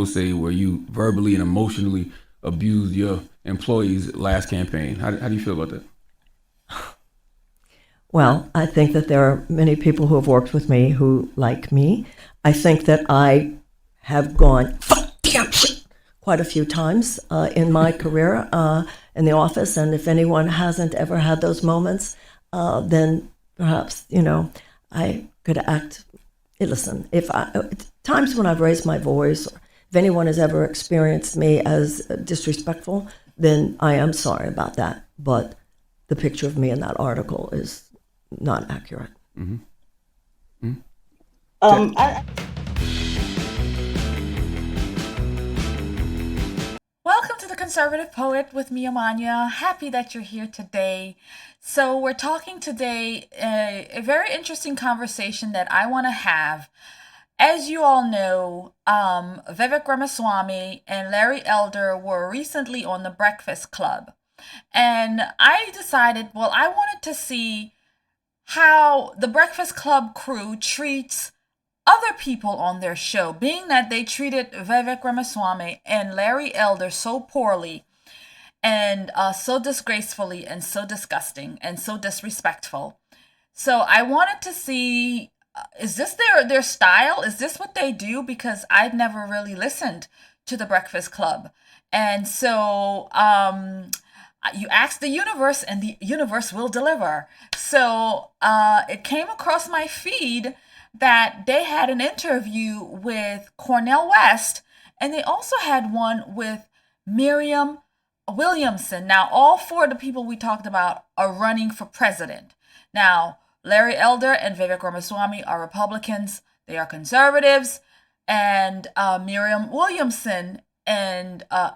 say where you verbally and emotionally abused your employees last campaign. How do you feel about that? Well, I think that there are many people who have worked with me who like me. I think that I have gone quite a few times in my career in the office, and if anyone hasn't ever had those moments, then perhaps, I could act. Listen, times when I've raised my voice, or if anyone has ever experienced me as disrespectful, then I am sorry about that. But the picture of me in that article is not accurate. Mm-hmm. Mm-hmm. Welcome to the Conservative Poet with me, Amania. Happy that you're here today. So we're talking today a very interesting conversation that I want to have. As you all know, Vivek Ramaswamy and Larry Elder were recently on the Breakfast Club. And I decided, well, I wanted to see how the Breakfast Club crew treats other people on their show, being that they treated Vivek Ramaswamy and Larry Elder so poorly and so disgracefully and so disgusting and so disrespectful. So I wanted to see, is this their style? Is this what they do? Because I'd never really listened to the Breakfast Club. And so you ask the universe and the universe will deliver. So it came across my feed that they had an interview with Cornel West, and they also had one with Marianne Willamson. Now, all four of the people we talked about are running for president. Now, Larry Elder and Vivek Ramaswamy are Republicans. They are conservatives. And Marianne Willamson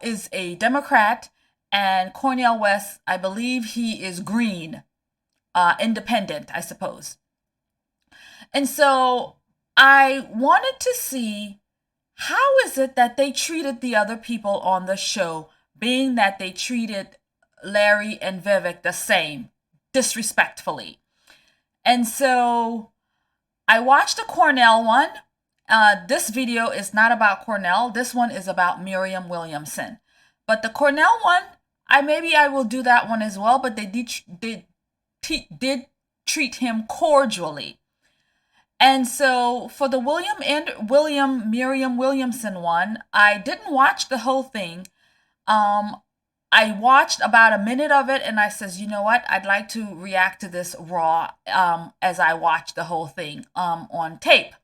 is a Democrat. And Cornel West, I believe he is green, independent, I suppose. And so I wanted to see, how is it that they treated the other people on the show, being that they treated Larry and Vivek the same, disrespectfully. And so I watched the Cornel one. This video is not about Cornel. This one is about Marianne Willamson. But the Cornel one, I will do that one as well, but they did treat him cordially. And so for the Marianne Willamson one, I didn't watch the whole thing. I watched about a minute of it, and I says, you know what? I'd like to react to this raw as I watch the whole thing on tape.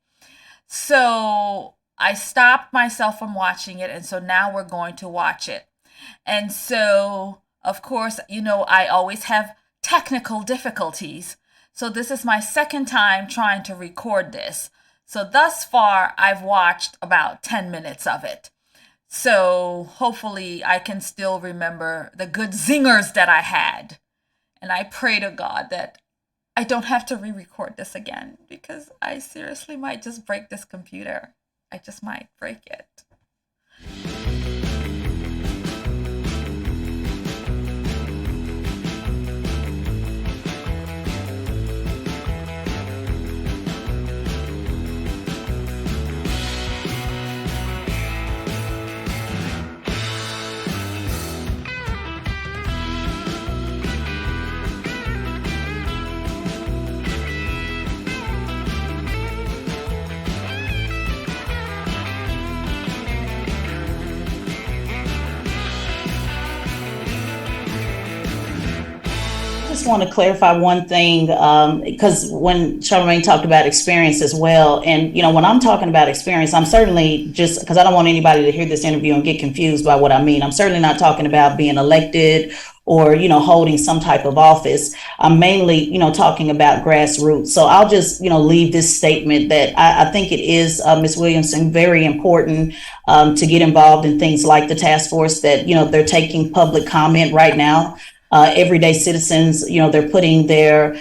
So I stopped myself from watching it, and so now we're going to watch it. And so, of course, I always have technical difficulties. So this is my second time trying to record this. So thus far, I've watched about 10 minutes of it. So hopefully I can still remember the good zingers that I had. And I pray to God that I don't have to re-record this again, because I seriously might just break this computer. I just might break it. Want to clarify one thing, because when Charlemagne talked about experience as well, and when I'm talking about experience, I'm certainly, just because I don't want anybody to hear this interview and get confused by what I mean, I'm certainly not talking about being elected or holding some type of office. I'm mainly talking about grassroots. So I'll just leave this statement that I think it is, Ms. Williamson, very important to get involved in things like the task force that they're taking public comment right now. Everyday citizens, they're putting their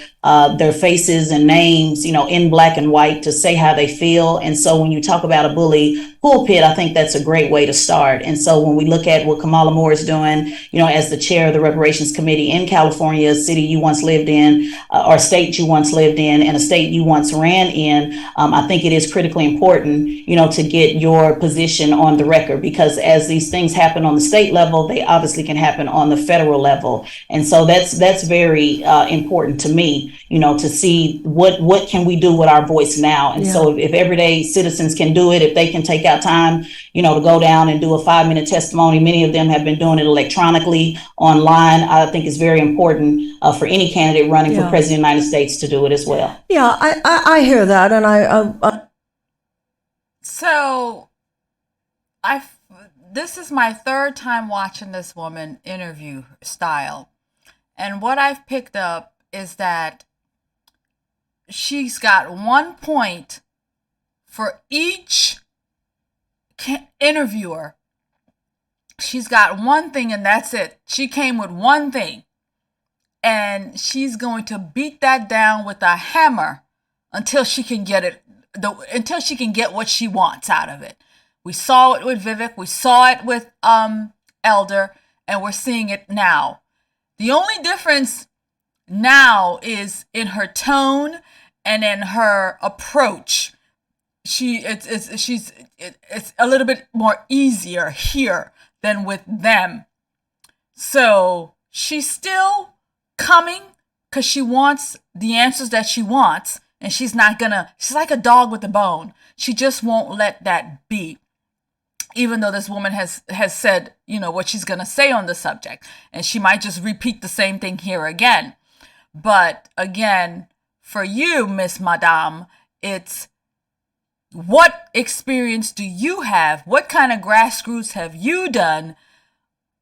their faces and names, in black and white to say how they feel. And so when you talk about a bully pulpit, I think that's a great way to start. And so when we look at what Kamala Moore is doing, as the chair of the Reparations Committee in California, a city you once lived in, or state you once lived in, and a state you once ran in, I think it is critically important, to get your position on the record, because as these things happen on the state level, they obviously can happen on the federal level. And so that's very important to me, to see what can we do with our voice now. And so if everyday citizens can do it, if they can take out time, to go down and do a 5-minute testimony, many of them have been doing it electronically online. I think it's very important for any candidate running for president of the United States to do it as well. Yeah, I hear that. And So this is my third time watching this woman interview style. And what I've picked up is that she's got one point for each interviewer. She's got one thing and that's it. She came with one thing. And she's going to beat that down with a hammer until she can get it, until she can get what she wants out of it. We saw it with Vivek, we saw it with Elder, and we're seeing it now. The only difference now is in her tone and in her approach. It's a little bit more easier here than with them. So she's still coming because she wants the answers that she wants, and she's like a dog with a bone. She just won't let that be. Even though this woman has said, what she's going to say on the subject, and she might just repeat the same thing here again. But again, for you, Miss Madame, it's what experience do you have? What kind of grassroots have you done?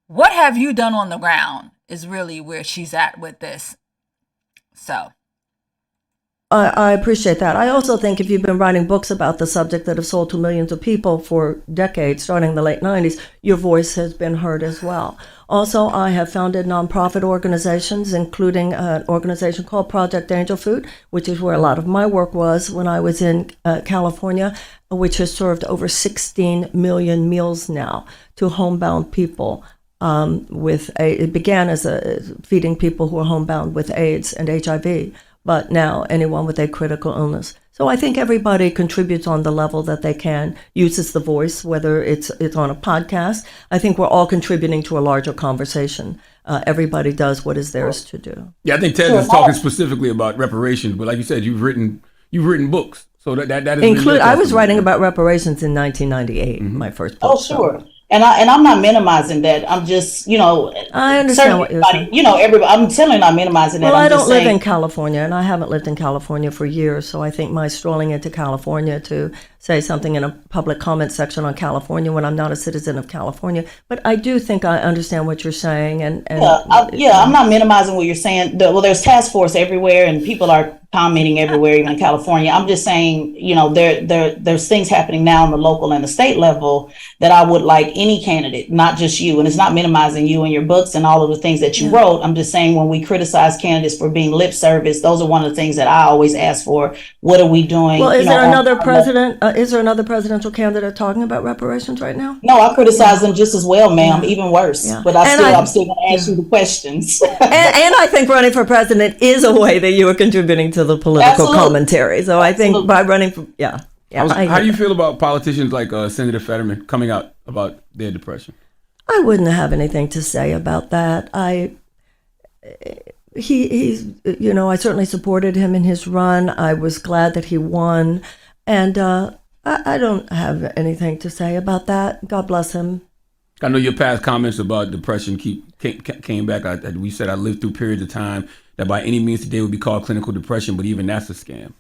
What have you done on the ground is really where she's at with this. So. I appreciate that. I also think if you've been writing books about the subject that have sold to millions of people for decades, starting in the late 90s, your voice has been heard as well. Also, I have founded nonprofit organizations, including an organization called Project Angel Food, which is where a lot of my work was when I was in California, which has served over 16 million meals now to homebound people. It began as feeding people who are homebound with AIDS and HIV. But now anyone with a critical illness. So I think everybody contributes on the level that they can, uses the voice, whether it's on a podcast. I think we're all contributing to a larger conversation. Everybody does what is theirs to do. Yeah, I think Ted is talking specifically about reparations, but like you said, you've written books. So that is I was writing about reparations in 1998, my first book. Oh, sure. So. And I'm not minimizing that. I'm just, I understand what you're saying. Everybody. I'm certainly not minimizing that. Well, I don't live in California, and I haven't lived in California for years. So I think my strolling into California to say something in a public comment section on California when I'm not a citizen of California. But I do think I understand what you're saying. I'm not minimizing what you're saying. There's task force everywhere, and people are commenting everywhere, even in California. I'm just saying, there's things happening now on the local and the state level that I would like any candidate, not just you. And it's not minimizing you and your books and all of the things that you wrote. I'm just saying when we criticize candidates for being lip service, those are one of the things that I always ask for. What are we doing? Well, is there another president? Is there another presidential candidate talking about reparations right now? No, I criticize them just as well, ma'am, even worse. Yeah. But I'm still going to ask you the questions. and I think running for president is a way that you are contributing to the political commentary. So I think by running for, how do you feel about politicians like Senator Fetterman coming out about their depression? I wouldn't have anything to say about that. He's I certainly supported him in his run. I was glad that he won, and I don't have anything to say about that. God bless him. I know your past comments about depression came back. We said I lived through periods of time that by any means today would be called clinical depression, but even that's a scam.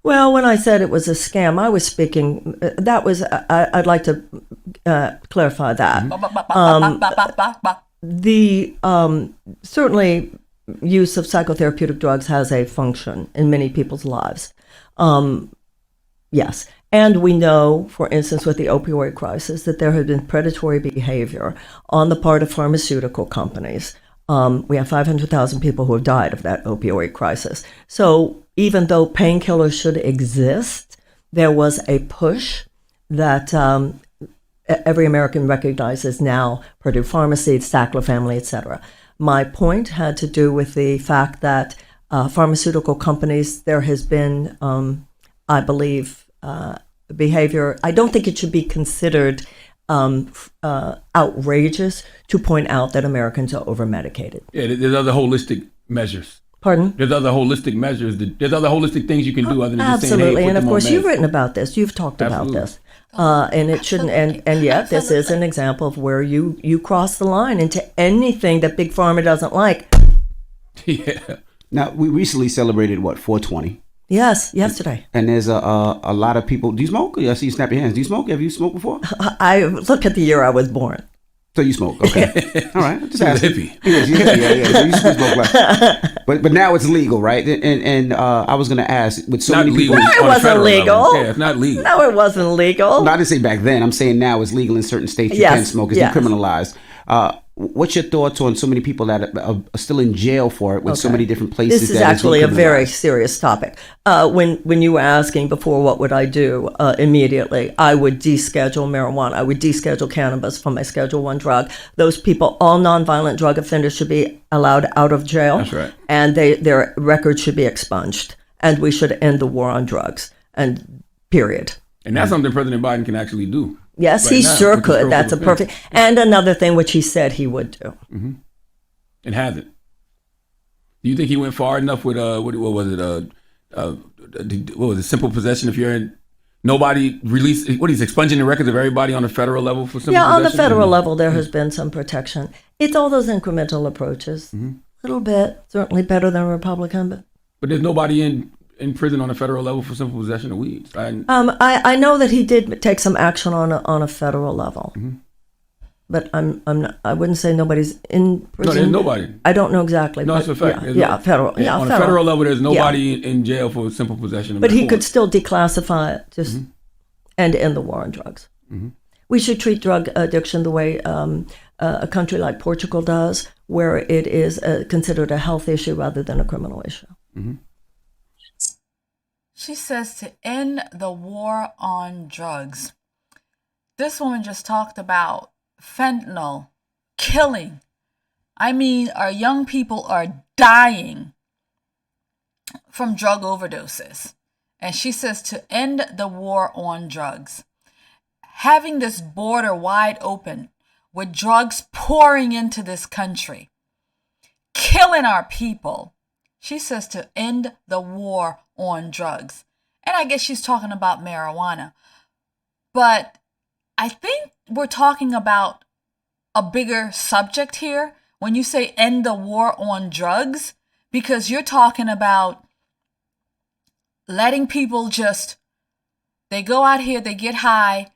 Well, when I said it was a scam, I was speaking, I'd like to clarify that. Certainly use of psychotherapeutic drugs has a function in many people's lives. Yes. And we know, for instance, with the opioid crisis, that there had been predatory behavior on the part of pharmaceutical companies We have 500,000 people who have died of that opioid crisis. So even though painkillers should exist, there was a push that every American recognizes now, Purdue Pharmacy, Sackler family, etc. My point had to do with the fact that pharmaceutical companies, there has been, I believe, behavior. I don't think it should be considered outrageous to point out that Americans are over-medicated. Yeah, there's other holistic measures. Pardon? There's other holistic measures. There's other holistic things you can do other than just saying, hey, Absolutely, put and of them on course meds. you've written about this. You've talked about this, and it shouldn't. And yet this is an example of where you cross the line into anything that big pharma doesn't like. Yeah. Now, we recently celebrated, 420? Yes, yesterday. And there's a lot of people. Do you smoke? I see you snap your hands. Do you smoke? Have you smoked before? I look at the year I was born. So you smoke, okay? All right, just asking. Hippie. Yeah, yeah. So you smoke, but now it's legal, right? And I was gonna ask, with so Not many people. legal. No, it on a wasn't federal legal. level. Yeah, it's not legal. No, it wasn't legal. No, I didn't say back then. I'm saying now it's legal in certain states. You Yes, can smoke. It's yes. decriminalized. What's your thoughts on so many people that are still in jail for it with so Okay. many different places? This is that actually a decriminalized? very serious topic. When you were asking before what would I do immediately, I would deschedule marijuana. I would deschedule cannabis from my Schedule I drug. Those people, all nonviolent drug offenders, should be allowed out of jail. That's right. And their records should be expunged. And we should end the war on drugs. And period. And that's something President Biden can actually do. Yes, right he now, sure with the could. stroke That's a of a pen. perfect. And another thing which he said he would do. And hasn't. Do you think he went far enough with what was it? What was it? Simple possession. If you're in, nobody release. What he's expunging the records of everybody on the federal level for simple Yeah, possession. on the federal level, there has been some protection. It's all those incremental approaches. A little bit, certainly better than a Republican, But there's nobody in prison on the federal level for simple possession of weed. I know that he did take some action on a federal level, but I wouldn't say nobody's in prison. No, there's nobody. I don't know exactly. No, but it's a fact. Yeah, federal. Yeah, on federal. the federal level, there's nobody in jail for simple possession of But he marijuana. could still declassify it, just and end the war on drugs. We should treat drug addiction the way a country like Portugal does, where it is considered a health issue rather than a criminal issue. She says to end the war on drugs. This woman just talked about fentanyl killing. I mean, our young people are dying from drug overdoses. And she says to end the war on drugs. Having this border wide open with drugs pouring into this country, killing our people. She says to end the war on drugs. And I guess she's talking about marijuana. But I think we're talking about a bigger subject here when you say end the war on drugs, because you're talking about letting people just, they go out here, they get high.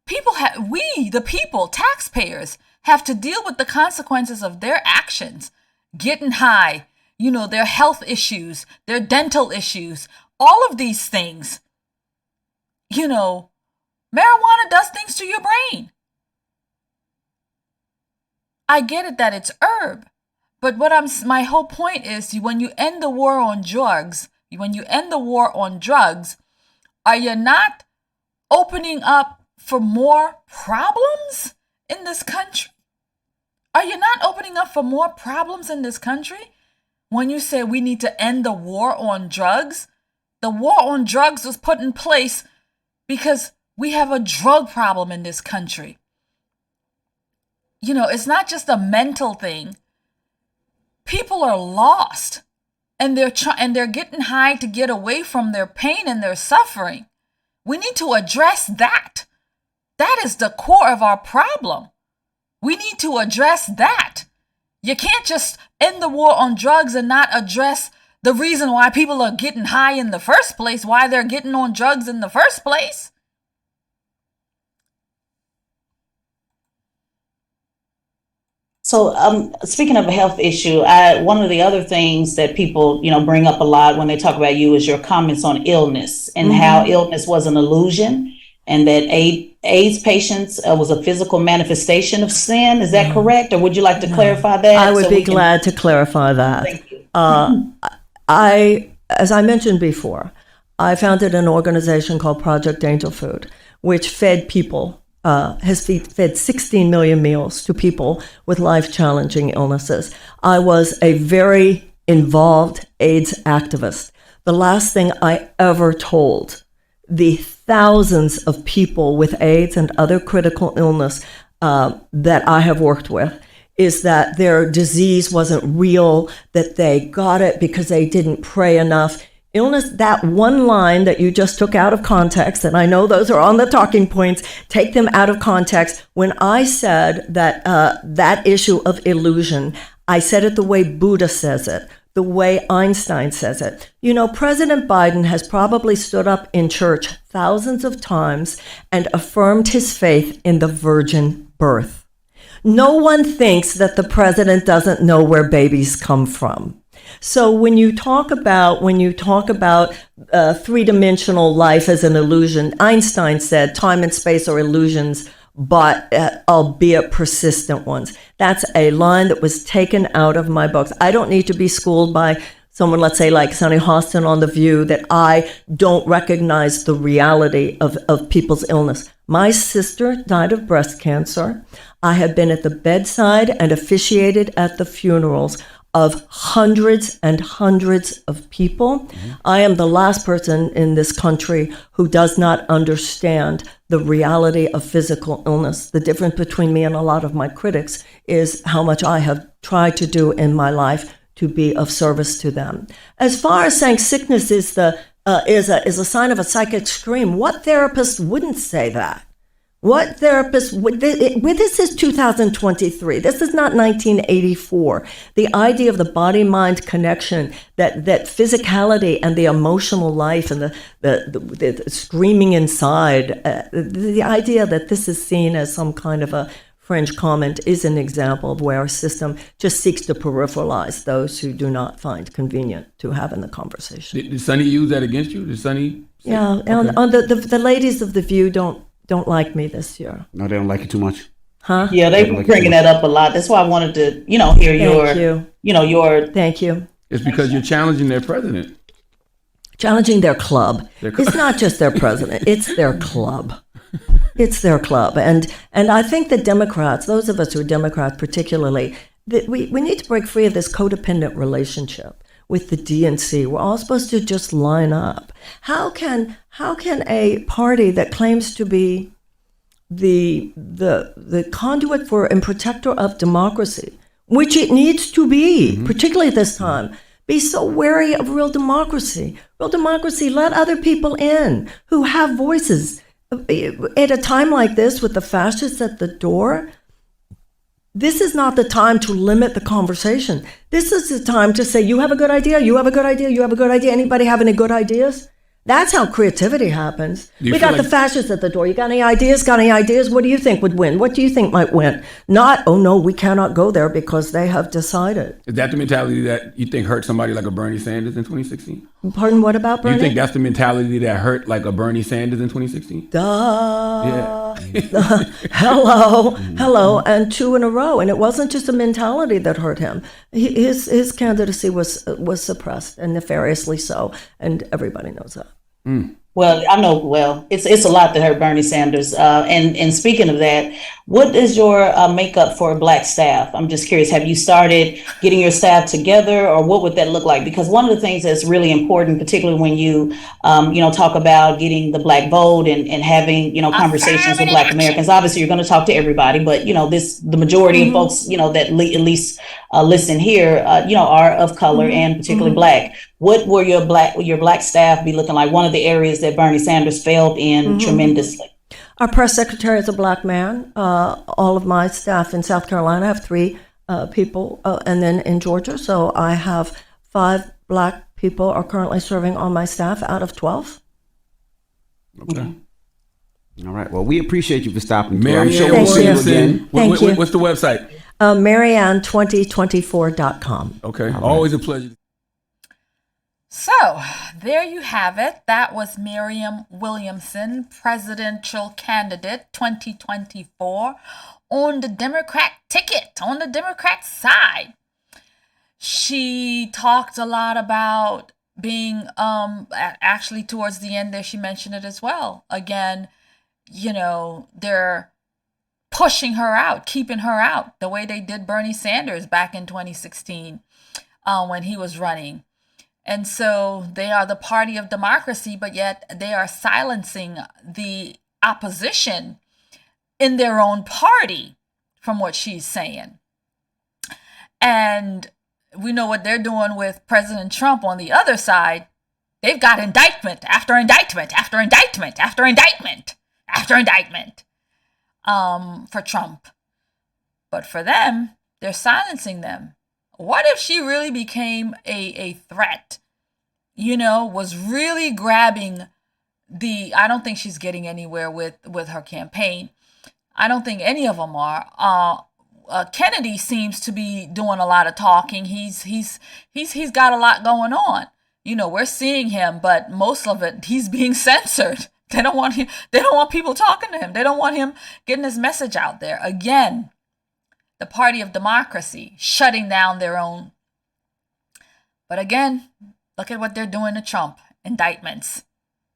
The people, taxpayers, have to deal with the consequences of their actions. Getting high, their health issues, their dental issues, all of these things. Marijuana does things to your brain. I get it that it's herb, but my whole point is when you end the war on drugs, are you not opening up for more problems in this country? Are you not opening up for more problems in this country when you say we need to end the war on drugs? The war on drugs was put in place because we have a drug problem in this country. It's not just a mental thing. People are lost and they're getting high to get away from their pain and their suffering. We need to address that. That is the core of our problem. We need to address that. You can't just end the war on drugs and not address the reason why people are getting high in the first place, why they're getting on drugs in the first place. So, speaking of a health issue, one of the other things that people, bring up a lot when they talk about you is your comments on illness and how illness was an illusion, and that AIDS patients was a physical manifestation of sin. Is that correct? Or would you like to clarify that? I would be glad to clarify that. Thank you. As I mentioned before, I founded an organization called Project Angel Food, which fed people, has fed 16 million meals to people with life-challenging illnesses. I was a very involved AIDS activist. The last thing I ever told the thousands of people with AIDS and other critical illness that I have worked with is that their disease wasn't real, that they got it because they didn't pray enough. Illness, that one line that you just took out of context, and I know those are on the talking points, take them out of context. When I said that that issue of illusion, I said it the way Buddha says it, the way Einstein says it. You know, President Biden has probably stood up in church thousands of times and affirmed his faith in the virgin birth. No one thinks that the president doesn't know where babies come from. So when you talk about three-dimensional life as an illusion, Einstein said time and space are illusions, but albeit persistent ones. That's a line that was taken out of my books. I don't need to be schooled by someone, let's say like Sonny Hostin on The View, that I don't recognize the reality of people's illness. My sister died of breast cancer. I have been at the bedside and officiated at the funerals of hundreds and hundreds of people. Mm-hmm. I am the last person in this country who does not understand the reality of physical illness. The difference between me and a lot of my critics is how much I have tried to do in my life to be of service to them. As far as saying sickness is a sign of a psychic scream, what therapist wouldn't say that? What therapist would? This is 2023. This is not 1984. The idea of the body-mind connection, that physicality and the emotional life and the screaming inside, the idea that this is seen as some kind of a fringe comment is an example of where our system just seeks to peripheralize those who do not find convenient to have in the conversation. Did Sonny use that against you? Did Sonny? Yeah, okay. And the ladies of The View don't like me this year. No, they don't like it too much. Huh? Yeah, they were bringing that up a lot. That's why I wanted to, hear your. Thank you. It's because you're challenging their president. Challenging their club. It's not just their president. It's their club. It's their club. And I think that Democrats, those of us who are Democrats particularly, that we need to break free of this codependent relationship with the DNC. We're all supposed to just line up. How can a party that claims to be the conduit for and protector of democracy, which it needs to be, particularly at this time, be so wary of real democracy? Real democracy, let other people in who have voices. At a time like this, with the fascists at the door, this is not the time to limit the conversation. This is the time to say, you have a good idea, you have a good idea, you have a good idea. Anybody have any good ideas? That's how creativity happens. We got the fascists at the door. You got any ideas? Got any ideas? What do you think would win? What do you think might win? Not, oh no, we cannot go there because they have decided. Is that the mentality that you think hurt somebody like a Bernie Sanders in 2016? Pardon, what about Bernie? You think that's the mentality that hurt like a Bernie Sanders in 2016? Duh. Yeah. Hello, and two in a row. And it wasn't just a mentality that hurt him. His candidacy was suppressed, and nefariously so, and everybody knows that. Mm. Well, I know. Well, it's a lot that hurt Bernie Sanders. And speaking of that, what is your makeup for Black staff? I'm just curious. Have you started getting your staff together, or what would that look like? Because one of the things that's really important, particularly when you talk about getting the Black vote and having conversations with Black Americans. Obviously, you're going to talk to everybody, but the majority of folks that at least listen here are of color and particularly Black. What will your Black staff be looking like? One of the areas that Bernie Sanders failed in tremendously. Our press secretary is a Black man. All of my staff in South Carolina, I have 3 people, and then in Georgia. So I have 5 Black people are currently serving on my staff out of 12. Okay. All right. Well, we appreciate you for stopping. Marianne I'm sure we'll see you again. Thank you. What's the website? Marianne2024.com. Okay. Right. Always a pleasure. So, there you have it. That was Marianne Williamson, presidential candidate 2024 on the Democrat ticket, on the Democrat side. She talked a lot about being, actually towards the end there, she mentioned it as well. Again, they're pushing her out, keeping her out, the way they did Bernie Sanders back in 2016 when he was running. And so they are the party of democracy, but yet they are silencing the opposition in their own party, from what she's saying. And we know what they're doing with President Trump on the other side. They've got indictment after indictment after indictment after indictment after indictment for Trump. But for them, they're silencing them. What if she really became a threat, was really grabbing I don't think she's getting anywhere with her campaign. I don't think any of them are. Kennedy seems to be doing a lot of talking. He's got a lot going on. We're seeing him, but most of it, he's being censored. They don't want him. They don't want people talking to him. They don't want him getting his message out there. Again, the party of democracy, shutting down their own. But again, look at what they're doing to Trump. Indictments.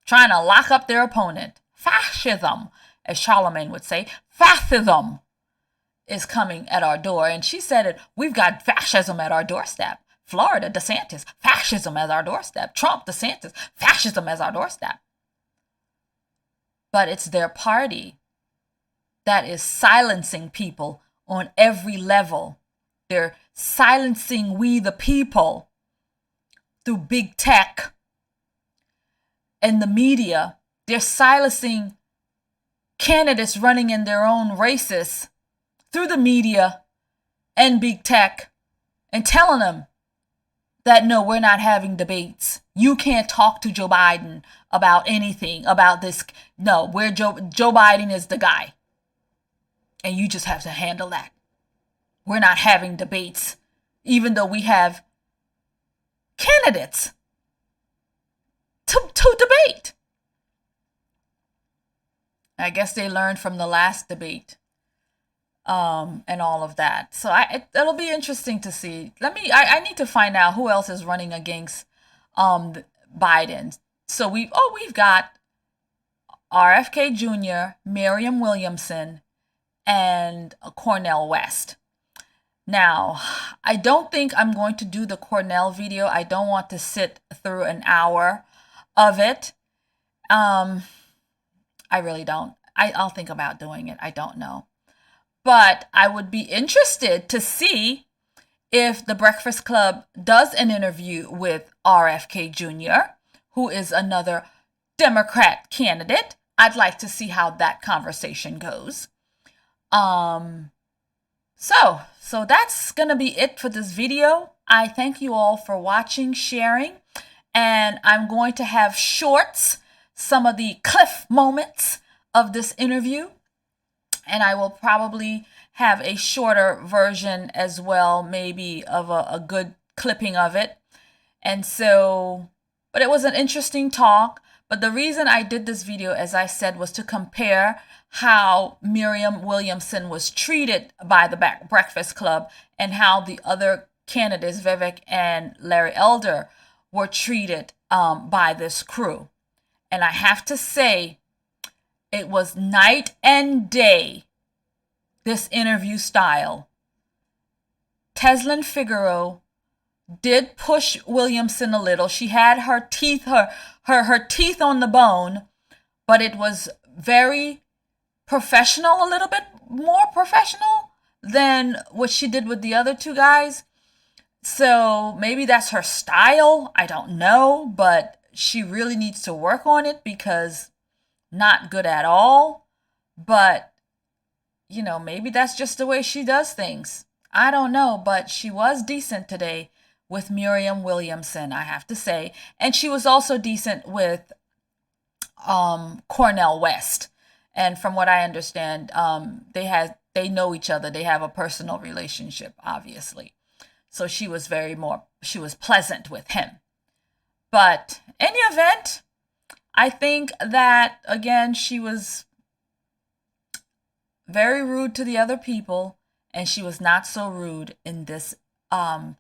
Trying to lock up their opponent. Fascism, as Charlemagne would say. Fascism is coming at our door. And she said it, we've got fascism at our doorstep. Florida, DeSantis, fascism at our doorstep. Trump, DeSantis, fascism as our doorstep. But it's their party that is silencing people on every level. They're silencing we the people through big tech and the media. They're silencing candidates running in their own races through the media and big tech and telling them that, no, we're not having debates. You can't talk to Joe Biden about anything, about this. No, Joe Biden is the guy. And you just have to handle that. We're not having debates, even though we have candidates to debate. I guess they learned from the last debate and all of that. So it'll be interesting to see. I need to find out who else is running against Biden. So we've got RFK Jr., Marianne Williamson, and Cornel West. Now, I don't think I'm going to do the Cornel video. I don't want to sit through an hour of it. I really don't. I'll think about doing it. I don't know. But I would be interested to see if the Breakfast Club does an interview with RFK Jr., who is another Democrat candidate. I'd like to see how that conversation goes. So that's going to be it for this video. I thank you all for watching, sharing, and I'm going to have shorts, some of the cliff moments of this interview, and I will probably have a shorter version as well, maybe of a good clipping of it. And so, but it was an interesting talk. But the reason I did this video, as I said, was to compare how Marianne Williamson was treated by the Breakfast Club and how the other candidates, Vivek and Larry Elder, were treated by this crew. And I have to say, it was night and day, this interview style. Tezlyn Figario did push Williamson a little. She had her teeth, her teeth on the bone, but it was very professional, a little bit more professional than what she did with the other two guys. So maybe that's her style. I don't know, but she really needs to work on it because not good at all. But, maybe that's just the way she does things. I don't know, but she was decent today with Marianne Williamson, I have to say. And she was also decent with Cornel West. And from what I understand, they know each other. They have a personal relationship, obviously. So she was pleasant with him. But in any event, I think that, again, she was very rude to the other people, and she was not so rude in this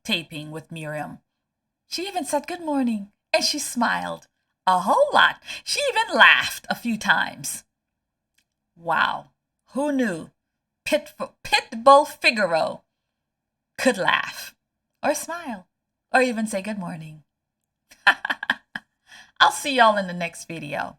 taping with Miriam. She even said good morning, and she smiled a whole lot. She even laughed a few times. Wow, who knew Pitbull Figaro could laugh or smile or even say good morning? I'll see y'all in the next video.